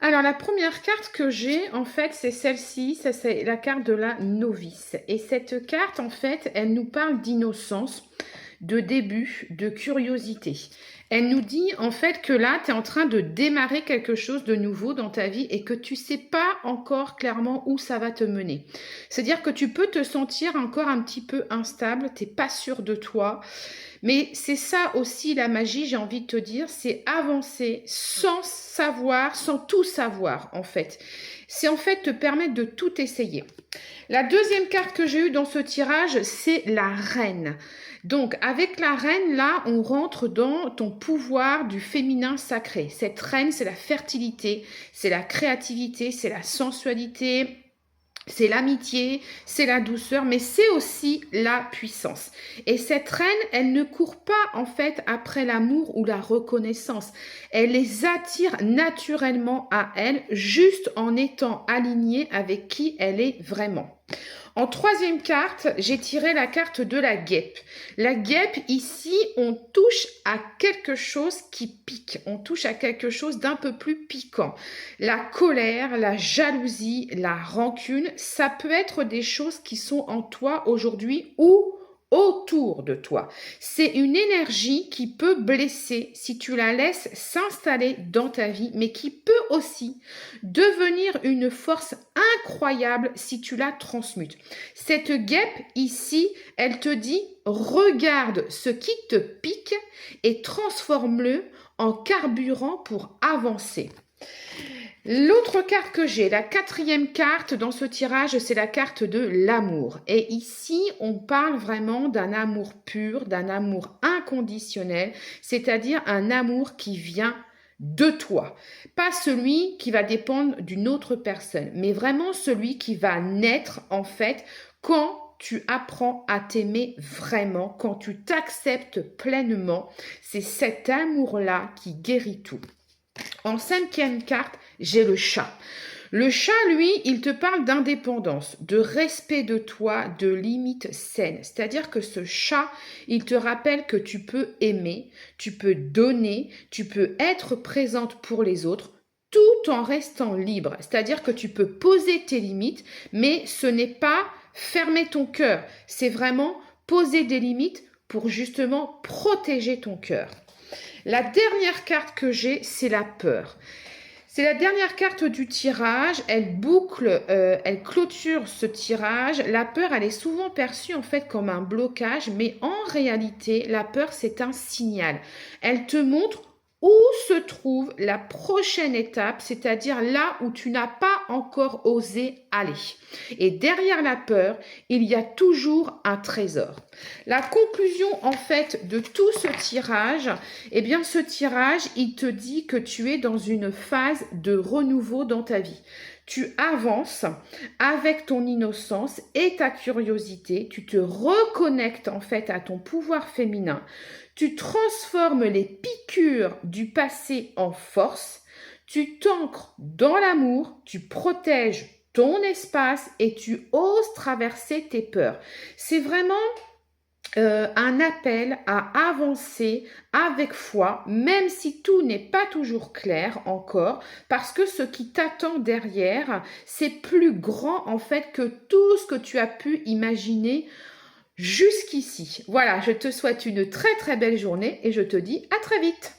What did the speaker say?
Alors, la première carte que j'ai, en fait, c'est celle-ci. Ça, c'est la carte de la novice. Et cette carte, en fait, elle nous parle d'innocence, de début, de curiosité. Elle nous dit, en fait, que là, tu es en train de démarrer quelque chose de nouveau dans ta vie et que tu sais pas encore clairement où ça va te mener. C'est-à-dire que tu peux te sentir encore un petit peu instable, tu n'es pas sûr de toi. Mais c'est ça aussi la magie, j'ai envie de te dire, c'est avancer sans savoir, sans tout savoir en fait. C'est en fait te permettre de tout essayer. La deuxième carte que j'ai eue dans ce tirage, c'est la reine. Donc avec la reine, là, on rentre dans ton pouvoir du féminin sacré. Cette reine, c'est la fertilité, c'est la créativité, c'est la sensualité, c'est l'amitié, c'est la douceur, mais c'est aussi la puissance. Et cette reine, elle ne court pas en fait après l'amour ou la reconnaissance. Elle les attire naturellement à elle, juste en étant alignée avec qui elle est vraiment. En troisième carte, j'ai tiré la carte de la guêpe. La guêpe, ici, on touche à quelque chose qui pique. On touche à quelque chose d'un peu plus piquant. La colère, la jalousie, la rancune, ça peut être des choses qui sont en toi aujourd'hui ou autour de toi. C'est une énergie qui peut blesser si tu la laisses s'installer dans ta vie, mais qui peut aussi devenir une force incroyable si tu la transmutes. Cette guêpe ici, elle te dit, regarde ce qui te pique et transforme-le en carburant pour avancer. L'autre carte que j'ai, la quatrième carte dans ce tirage, c'est la carte de l'amour. Et ici, on parle vraiment d'un amour pur, d'un amour inconditionnel, c'est-à-dire un amour qui vient de toi. Pas celui qui va dépendre d'une autre personne, mais vraiment celui qui va naître en fait quand tu apprends à t'aimer vraiment, quand tu t'acceptes pleinement. C'est cet amour-là qui guérit tout. En cinquième carte, j'ai le chat. Le chat, lui, il te parle d'indépendance, de respect de toi, de limites saines. C'est-à-dire que ce chat, il te rappelle que tu peux aimer, tu peux donner, tu peux être présente pour les autres, tout en restant libre. C'est-à-dire que tu peux poser tes limites, mais ce n'est pas fermer ton cœur. C'est vraiment poser des limites pour justement protéger ton cœur. La dernière carte que j'ai, c'est la peur. C'est la dernière carte du tirage. Elle boucle, elle clôture ce tirage. La peur, elle est souvent perçue en fait comme un blocage, mais en réalité, la peur, c'est un signal. Elle te montre où se trouve la prochaine étape, c'est-à-dire là où tu n'as pas encore osé aller. Et derrière la peur, il y a toujours un trésor. La conclusion en fait de tout ce tirage, eh bien ce tirage, il te dit que tu es dans une phase de renouveau dans ta vie. Tu avances avec ton innocence et ta curiosité, tu te reconnectes en fait à ton pouvoir féminin, tu transformes les piqûres du passé en force, tu t'ancres dans l'amour, tu protèges ton espace et tu oses traverser tes peurs. C'est vraiment un appel à avancer avec foi, même si tout n'est pas toujours clair encore, parce que ce qui t'attend derrière, c'est plus grand en fait que tout ce que tu as pu imaginer jusqu'ici. Voilà, je te souhaite une très très belle journée et je te dis à très vite.